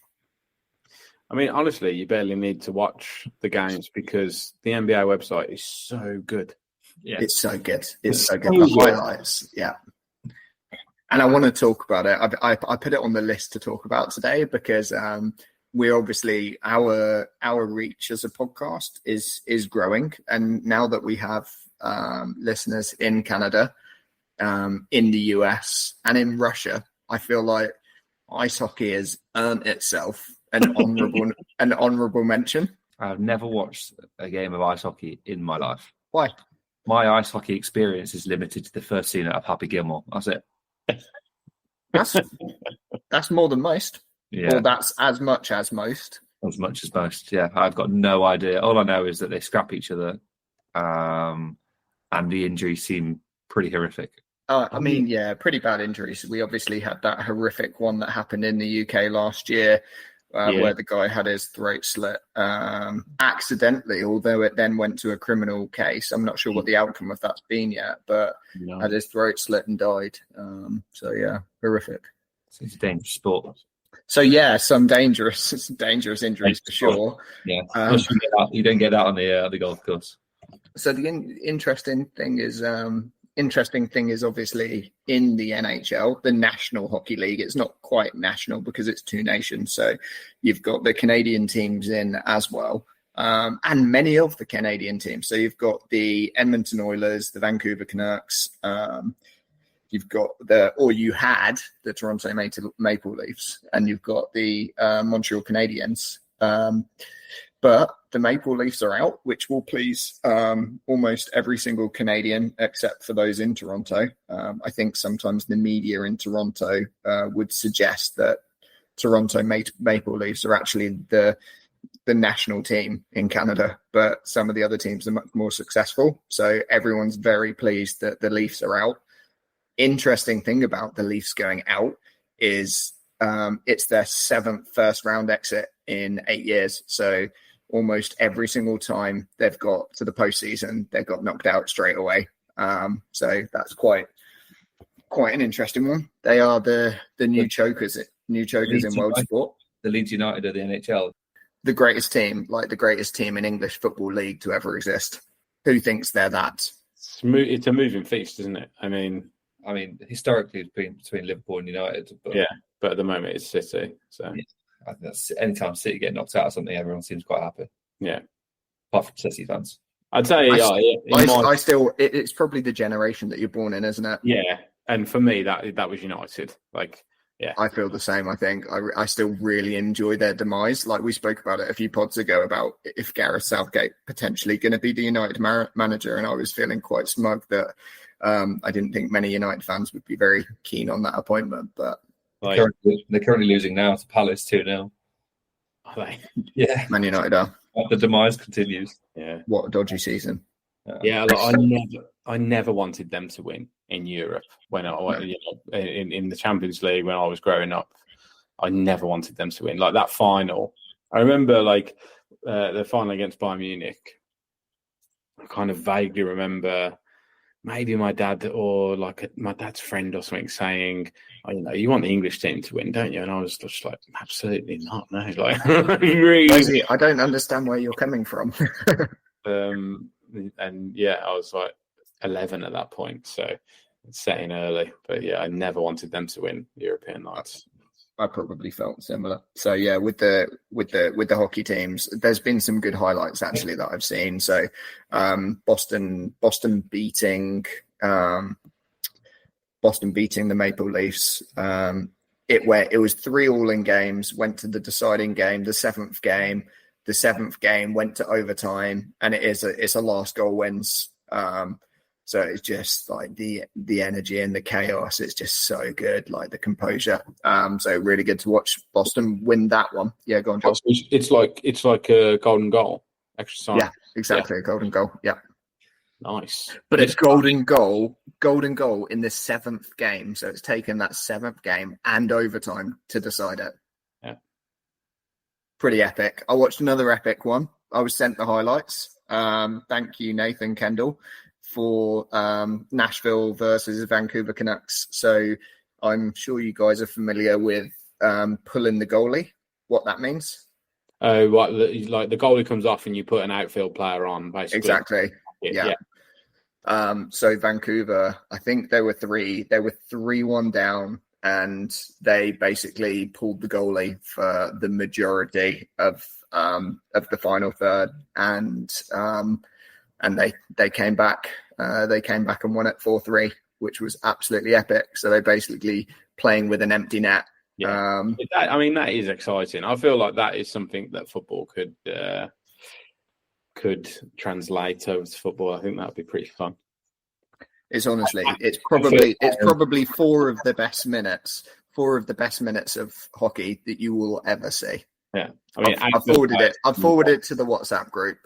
I mean, honestly, you barely need to watch the games because the NBA website is so good. Yeah, it's so good. It's so good. So The good. highlights, yeah. And I want to talk about it. I put it on the list to talk about today because we obviously our reach as a podcast is growing, and now that we have listeners in Canada, in the US, and in Russia, I feel like ice hockey has earned itself an honourable mention. I've never watched a game of ice hockey in my life. Why? My ice hockey experience is limited to the first scene of Happy Gilmore. That's it. That's more than most. Yeah. Or that's as much as most. As much as most, yeah. I've got no idea. All I know is that they scrap each other, and the injuries seem pretty horrific. I mean, yeah, pretty bad injuries. We obviously had that horrific one that happened in the UK last year, where the guy had his throat slit accidentally, although it then went to a criminal case. I'm not sure what the outcome of that's been yet, but had his throat slit and died. So, yeah, horrific. It's a dangerous sport. So, yeah, some dangerous injuries for sure. Yeah, you don't get that on the golf course. So the interesting thing is obviously in the NHL, the National Hockey League. It's not quite national because it's two nations. So you've got the Canadian teams in as well, and many of the Canadian teams. So you've got the Edmonton Oilers, the Vancouver Canucks. You've got you had the Toronto Maple Leafs, and you've got the Montreal Canadiens. But the Maple Leafs are out, which will please almost every single Canadian except for those in Toronto. I think sometimes the media in Toronto would suggest that Toronto Maple Leafs are actually the national team in Canada, but some of the other teams are much more successful. So everyone's very pleased that the Leafs are out. Interesting thing about the Leafs going out is it's their 7th first-round exit in 8 years. So almost every single time they've got to the postseason, they've got knocked out straight away. So that's quite an interesting one. They are the new chokers in world sport. The Leeds United of the NHL. The greatest team in English Football League to ever exist. Who thinks they're that? It's a moving feast, isn't it? I mean, historically it's been between Liverpool and United. But but at the moment it's City. So I think that's anytime City get knocked out of something, everyone seems quite happy. Yeah, apart from City fans. I'd say it's probably the generation that you're born in, isn't it? Yeah, and for me that was United. I feel the same. I think I still really enjoy their demise. Like we spoke about it a few pods ago about if Gareth Southgate potentially going to be the United manager, and I was feeling quite smug that I didn't think many United fans would be very keen on that appointment. But they're currently losing now to Palace 2-0. Are they? Yeah, Man United are. The demise continues. Yeah, what a dodgy season. Yeah, I never wanted them to win in Europe when in the Champions League when I was growing up. I never wanted them to win. Like that final, I remember the final against Bayern Munich. I kind of vaguely remember maybe my dad or my dad's friend or something saying, you want the English team to win, don't you? And I was just like, absolutely not. No, really. I don't understand where you're coming from. And yeah, I was like 11 at that point, so it's setting early. But yeah, I never wanted them to win European nights. I probably felt similar. So yeah, with the hockey teams, there's been some good highlights actually that I've seen. So Boston beating the Maple Leafs. It was 3-3 in games, went to the deciding game, the seventh game. The seventh game went to overtime, and it's a last goal wins. So it's just like the energy and the chaos. It's just so good, like the composure. So really good to watch Boston win that one. Yeah, go on, Joel. It's like a golden goal extra time. Yeah, exactly, a golden goal. Yeah, nice. But it's golden goal in the seventh game. So it's taken that seventh game and overtime to decide it. Yeah. Pretty epic. I watched another epic one. I was sent the highlights. Thank you, Nathan Kendall, for Nashville versus Vancouver Canucks. So I'm sure you guys are familiar with pulling the goalie, what that means. Oh, what, like the goalie comes off and you put an outfield player on, basically. Exactly. Yeah. So Vancouver, I think they were 3-1 down, and they basically pulled the goalie for the majority of the final third, and they came back. They came back and won it 4-3, which was absolutely epic. So they're basically playing with an empty net. Yeah, that is exciting. I feel like that is something that football could translate over to football. I think that'd be pretty fun. It's probably four of the best minutes of hockey that you will ever see. Yeah, I've forwarded it. I've forwarded it to the WhatsApp group.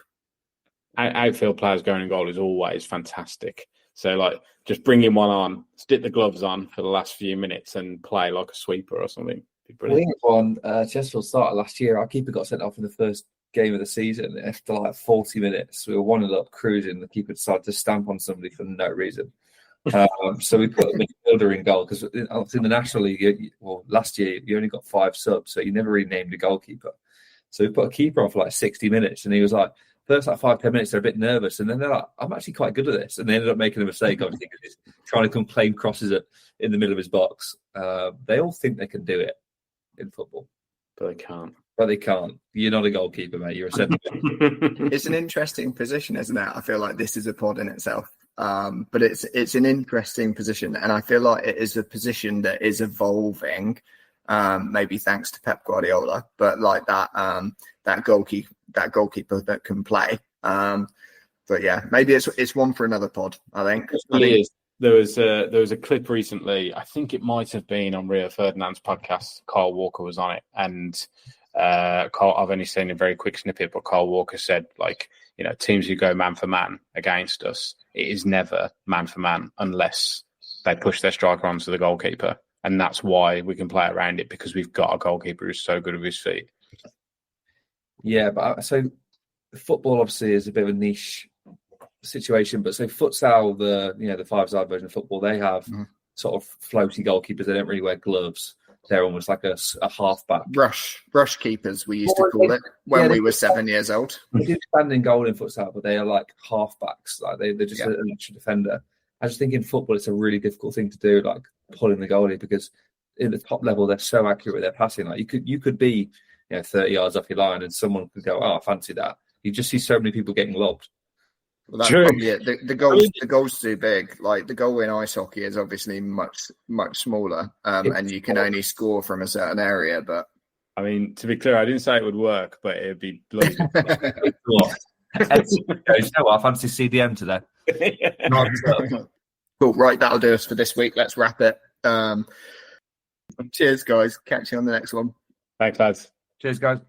Outfield players going in goal is always fantastic. So, like, just bringing one on, stick the gloves on for the last few minutes, and play like a sweeper or something. We had one. Chesterfield started last year. Our keeper got sent off in the first game of the season. After like 40 minutes, we were 1-0 up, cruising. The keeper decided to stamp on somebody for no reason. So we put a midfielder in goal because in the National League, last year you only got 5 subs, so you never really named a goalkeeper. So we put a keeper on for like 60 minutes, and he was like, first like 5-10 minutes, they're a bit nervous, and then they're like, I'm actually quite good at this. And they ended up making a mistake, obviously, because he's trying to come claim crosses in the middle of his box. They all think they can do it in football. But they can't. You're not a goalkeeper, mate. You're a centre. It's an interesting position, isn't it? I feel like this is a pod in itself. But it's an interesting position, and I feel like it is a position that is evolving, maybe thanks to Pep Guardiola, but like that goalkeeper that can play. But yeah, maybe it's one for another pod, I think. There was a clip recently, I think it might have been on Rio Ferdinand's podcast. Kyle Walker was on it, and I've only seen a very quick snippet, but Kyle Walker said, like, teams who go man for man against us, it is never man for man unless they push their striker onto the goalkeeper. And that's why we can play around it, because we've got a goalkeeper who's so good with his feet. Yeah, but so football obviously is a bit of a niche situation, but so futsal, the five-side version of football, they have sort of floaty goalkeepers. They don't really wear gloves. They're almost like a halfback. Rush keepers, we used to call it when we were 7 years old. They do stand in goal in futsal, but they are like halfbacks. Like they're just an extra defender. I just think in football it's a really difficult thing to do, like pulling the goalie, because in the top level they're so accurate with their passing. Like you could be 30 yards off your line and someone could go, I fancy that. You just see so many people getting lobbed. Well, that's probably it. The goal's too big. Like the goal in ice hockey is obviously much smaller, and you can only score from a certain area. But I mean, to be clear, I didn't say it would work, but it'd be bloody. I fancy CDM today. Cool. Right, that'll do us for this week. Let's wrap it. Cheers, guys. Catch you on the next one. Thanks, lads. Cheers, guys.